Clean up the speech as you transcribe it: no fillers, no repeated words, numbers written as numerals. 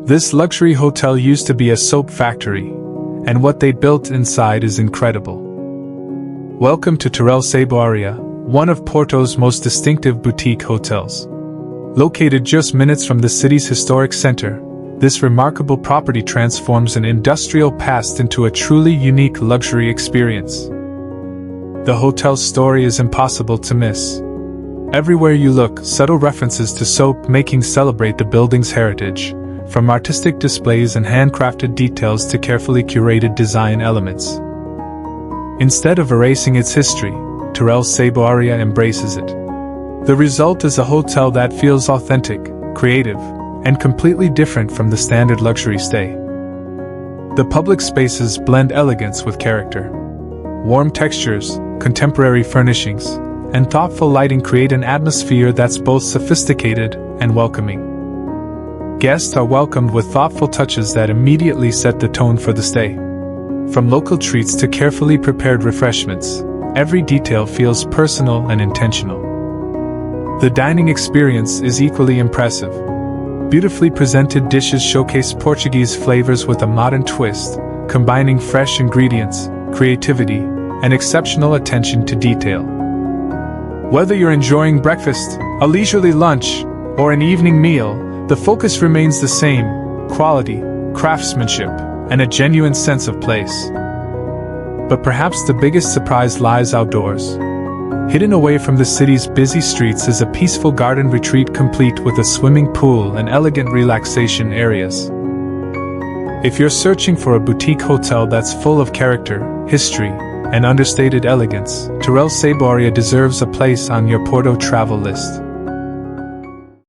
This luxury hotel used to be a soap factory, and what they built inside is incredible. Welcome to Torel Saboaria, one of Porto's most distinctive boutique hotels. Located just minutes from the city's historic center, this remarkable property transforms an industrial past into a truly unique luxury experience. The hotel's story is impossible to miss. Everywhere you look, subtle references to soap making celebrate the building's heritage, from artistic displays and handcrafted details to carefully curated design elements. Instead of erasing its history, Torel Saboaria embraces it. The result is a hotel that feels authentic, creative, and completely different from the standard luxury stay. The public spaces blend elegance with character. Warm textures, contemporary furnishings, and thoughtful lighting create an atmosphere that's both sophisticated and welcoming. Guests are welcomed with thoughtful touches that immediately set the tone for the stay. From local treats to carefully prepared refreshments, every detail feels personal and intentional. The dining experience is equally impressive. Beautifully presented dishes showcase Portuguese flavors with a modern twist, combining fresh ingredients, creativity, and exceptional attention to detail. Whether you're enjoying breakfast, a leisurely lunch, or an evening meal, the focus remains the same: quality, craftsmanship, and a genuine sense of place. But perhaps the biggest surprise lies outdoors. Hidden away from the city's busy streets is a peaceful garden retreat complete with a swimming pool and elegant relaxation areas. If you're searching for a boutique hotel that's full of character, history, and understated elegance, Torel Saboaria deserves a place on your Porto travel list.